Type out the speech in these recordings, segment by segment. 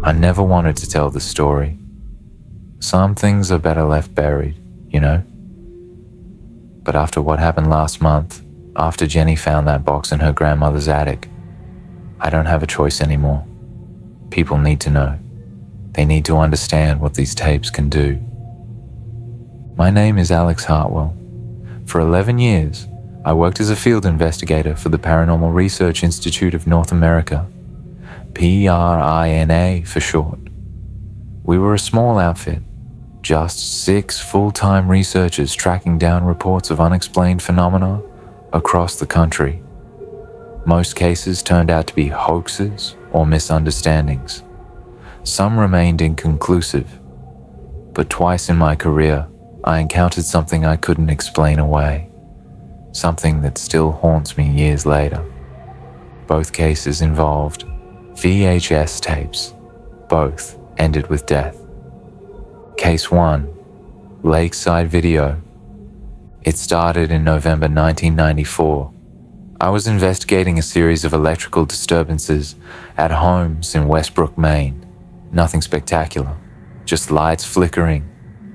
I never wanted to tell the story. Some things are better left buried, you know? But after what happened last month, after Jenny found that box in her grandmother's attic, I don't have a choice anymore. People need to know. They need to understand what these tapes can do. My name is Alex Hartwell. For 11 years, I worked as a field investigator for the Paranormal Research Institute of North America, PRINA for short. We were a small outfit, just 6 full-time researchers tracking down reports of unexplained phenomena across the country. Most cases turned out to be hoaxes or misunderstandings. Some remained inconclusive, but twice in my career, I encountered something I couldn't explain away, something that still haunts me years later. Both cases involved VHS tapes. Both ended with death. Case 1, Lakeside Video. It started in November 1994. I was investigating a series of electrical disturbances at homes in Westbrook, Maine. Nothing spectacular, just lights flickering,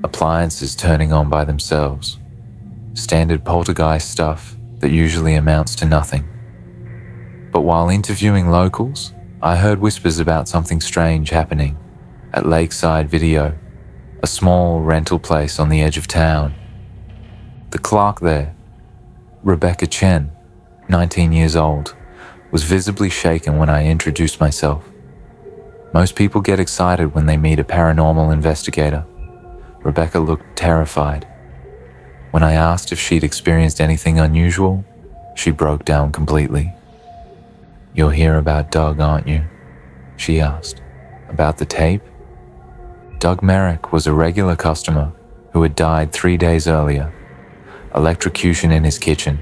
appliances turning on by themselves. Standard poltergeist stuff that usually amounts to nothing. But while interviewing locals, I heard whispers about something strange happening at Lakeside Video, a small rental place on the edge of town. The clerk there, Rebecca Chen, 19 years old, was visibly shaken when I introduced myself. Most people get excited when they meet a paranormal investigator. Rebecca looked terrified. When I asked if she'd experienced anything unusual, she broke down completely. "You'll hear about Doug, aren't you?" she asked. "About the tape?" Doug Merrick was a regular customer who had died 3 days earlier. Electrocution in his kitchen.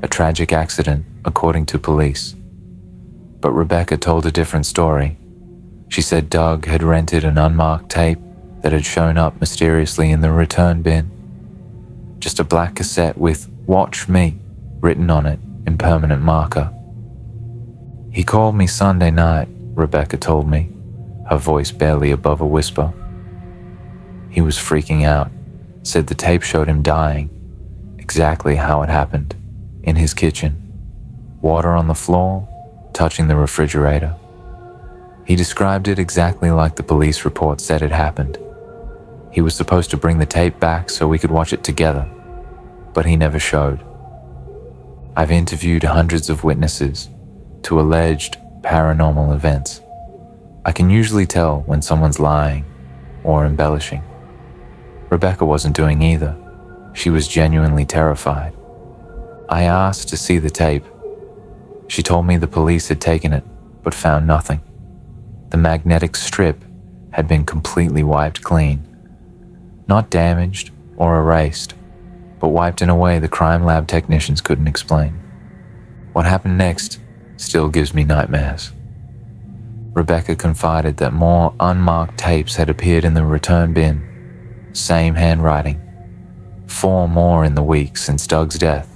A tragic accident, according to police. But Rebecca told a different story. She said Doug had rented an unmarked tape that had shown up mysteriously in the return bin. Just a black cassette with "Watch Me" written on it in permanent marker. "He called me Sunday night," Rebecca told me, her voice barely above a whisper. He was freaking out, said the tape showed him dying, exactly how it happened, in his kitchen. Water on the floor, touching the refrigerator. He described it exactly like the police report said it happened. He was supposed to bring the tape back so we could watch it together, but he never showed. I've interviewed hundreds of witnesses to alleged paranormal events. I can usually tell when someone's lying or embellishing. Rebecca wasn't doing either. She was genuinely terrified. I asked to see the tape. She told me the police had taken it, but found nothing. The magnetic strip had been completely wiped clean. Not damaged or erased, but wiped in a way the crime lab technicians couldn't explain. What happened next still gives me nightmares. Rebecca confided that more unmarked tapes had appeared in the return bin. Same handwriting. 4 more in the week since Doug's death.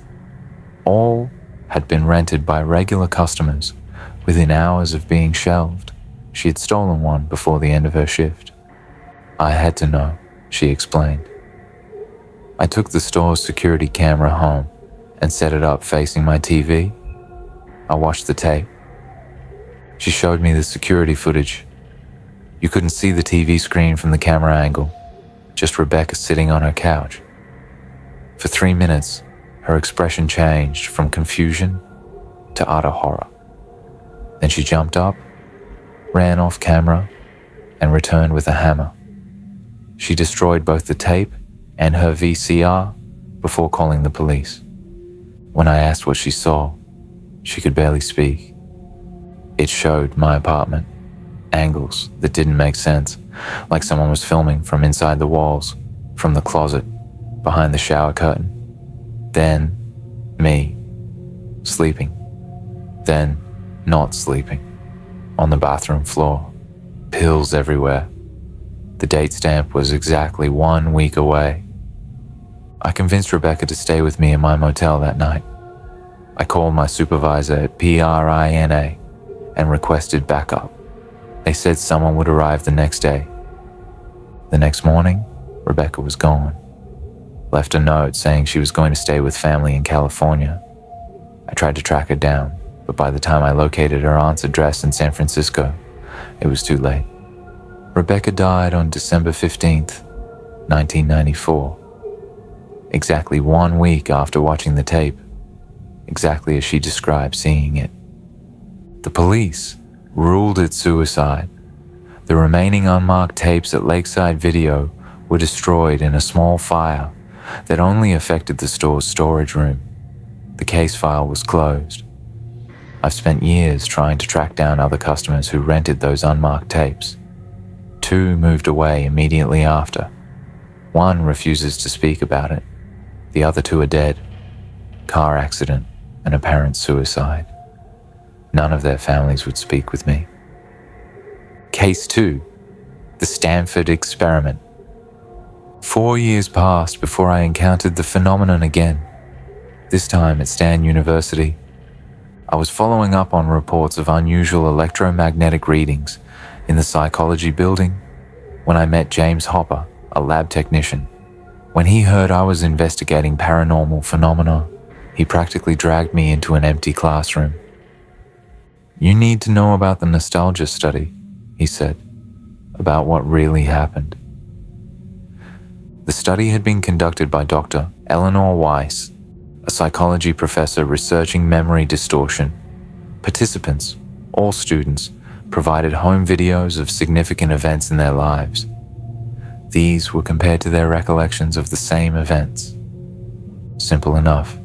All had been rented by regular customers within hours of being shelved. She had stolen one before the end of her shift. I had to know, she explained. I took the store's security camera home and set it up facing my TV. I watched the tape. She showed me the security footage. You couldn't see the TV screen from the camera angle, just Rebecca sitting on her couch. For 3 minutes, her expression changed from confusion to utter horror. Then she jumped up, ran off camera, and returned with a hammer. She destroyed both the tape and her VCR before calling the police. When I asked what she saw, she could barely speak. It showed my apartment, angles that didn't make sense, like someone was filming from inside the walls, from the closet, behind the shower curtain. Then, me, sleeping. Then, not sleeping. On the bathroom floor, pills everywhere. The date stamp was exactly 1 week away. I convinced Rebecca to stay with me in my motel that night. I called my supervisor at PRINA and requested backup. They said someone would arrive the next day. The next morning, Rebecca was gone. Left a note saying she was going to stay with family in California. I tried to track her down, but by the time I located her aunt's address in San Francisco, it was too late. Rebecca died on December 15th, 1994. Exactly 1 week after watching the tape, exactly as she described seeing it. The police ruled it suicide. The remaining unmarked tapes at Lakeside Video were destroyed in a small fire that only affected the store's storage room. The case file was closed. I've spent years trying to track down other customers who rented those unmarked tapes. 2 moved away immediately after. 1 refuses to speak about it. The other 2 are dead. Car accident and apparent suicide. None of their families would speak with me. Case 2, the Stanford experiment. 4 years passed before I encountered the phenomenon again, this time at Stan University. I was following up on reports of unusual electromagnetic readings in the psychology building when I met James Hopper, a lab technician. When he heard I was investigating paranormal phenomena, he practically dragged me into an empty classroom. "You need to know about the nostalgia study," he said, "about what really happened." The study had been conducted by Dr. Eleanor Weiss, a psychology professor researching memory distortion. Participants, all students, provided home videos of significant events in their lives. These were compared to their recollections of the same events. Simple enough,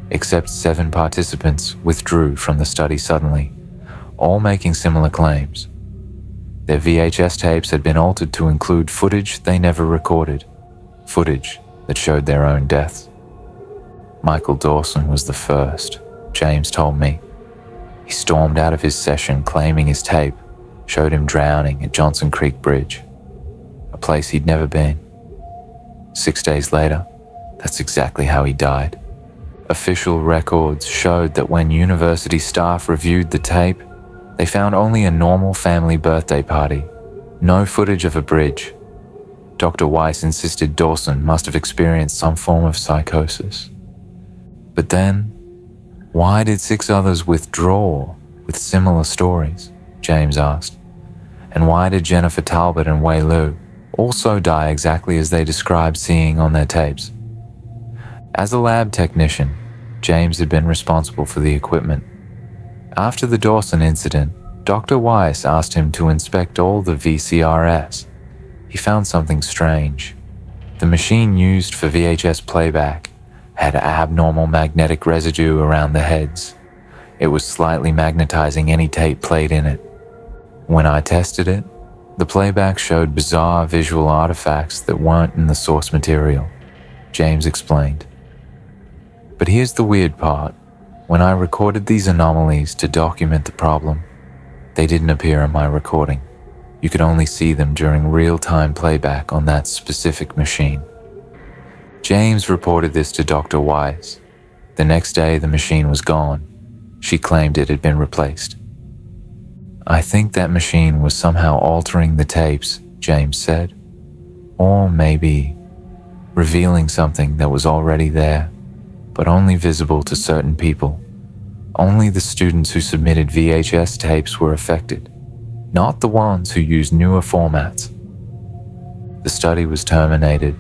except 7 participants withdrew from the study suddenly, all making similar claims. Their VHS tapes had been altered to include footage they never recorded, footage that showed their own deaths. Michael Dawson was the first, James told me. He stormed out of his session claiming his tape showed him drowning at Johnson Creek Bridge, a place he'd never been. 6 days later, that's exactly how he died. Official records showed that when university staff reviewed the tape, they found only a normal family birthday party, no footage of a bridge. Dr. Weiss insisted Dawson must have experienced some form of psychosis. But then, why did 6 others withdraw with similar stories? James asked. And why did Jennifer Talbot and Wei Lu also die exactly as they described seeing on their tapes? As a lab technician, James had been responsible for the equipment. After the Dawson incident, Dr. Weiss asked him to inspect all the VCRs. He found something strange. The machine used for VHS playback had abnormal magnetic residue around the heads. It was slightly magnetizing any tape played in it. When I tested it, the playback showed bizarre visual artifacts that weren't in the source material, James explained. But here's the weird part. When I recorded these anomalies to document the problem, they didn't appear in my recording. You could only see them during real-time playback on that specific machine. James reported this to Dr. Weiss. The next day, the machine was gone. She claimed it had been replaced. "I think that machine was somehow altering the tapes," James said. "Or maybe revealing something that was already there, but only visible to certain people. Only the students who submitted VHS tapes were affected, not the ones who used newer formats." The study was terminated.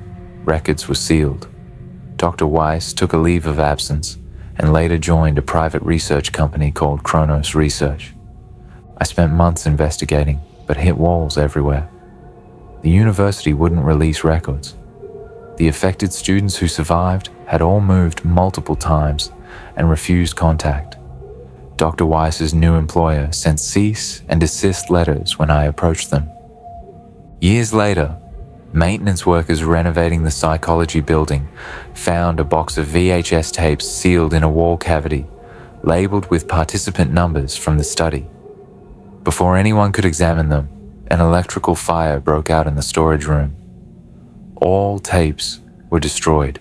Records were sealed. Dr. Weiss took a leave of absence and later joined a private research company called Kronos Research. I spent months investigating, but hit walls everywhere. The university wouldn't release records. The affected students who survived had all moved multiple times and refused contact. Dr. Weiss's new employer sent cease and desist letters when I approached them. Years later, maintenance workers renovating the psychology building found a box of VHS tapes sealed in a wall cavity, labeled with participant numbers from the study. Before anyone could examine them, an electrical fire broke out in the storage room. All tapes were destroyed.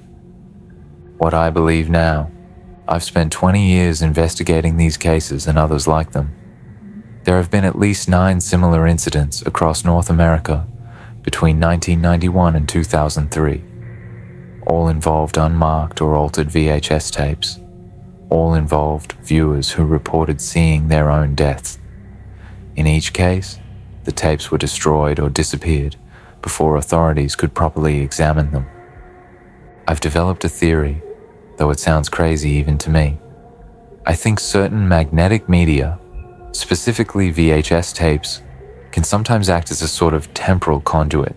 What I believe now, I've spent 20 years investigating these cases and others like them. There have been at least 9 similar incidents across North America between 1991 and 2003. All involved unmarked or altered VHS tapes. All involved viewers who reported seeing their own deaths. In each case, the tapes were destroyed or disappeared before authorities could properly examine them. I've developed a theory, though it sounds crazy even to me. I think certain magnetic media, specifically VHS tapes, can sometimes act as a sort of temporal conduit.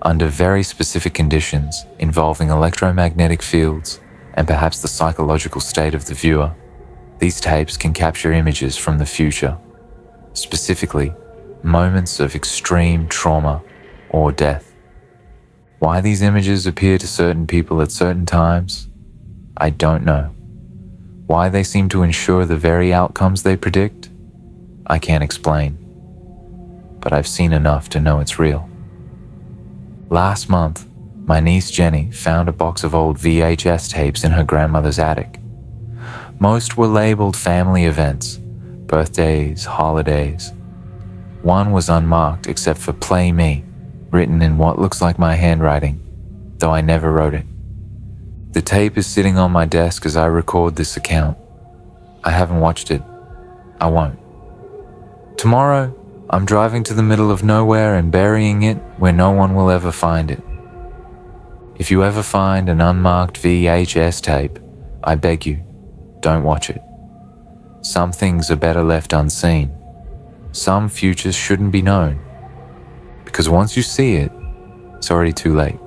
Under very specific conditions involving electromagnetic fields and perhaps the psychological state of the viewer, these tapes can capture images from the future, specifically moments of extreme trauma or death. Why these images appear to certain people at certain times, I don't know. Why they seem to ensure the very outcomes they predict, I can't explain. But I've seen enough to know it's real. Last month, my niece Jenny found a box of old VHS tapes in her grandmother's attic. Most were labeled family events, birthdays, holidays. One was unmarked except for Play Me, written in what looks like my handwriting, though I never wrote it. The tape is sitting on my desk as I record this account. I haven't watched it. I won't. Tomorrow, I'm driving to the middle of nowhere and burying it where no one will ever find it. If you ever find an unmarked VHS tape, I beg you, don't watch it. Some things are better left unseen. Some futures shouldn't be known. Because once you see it, it's already too late.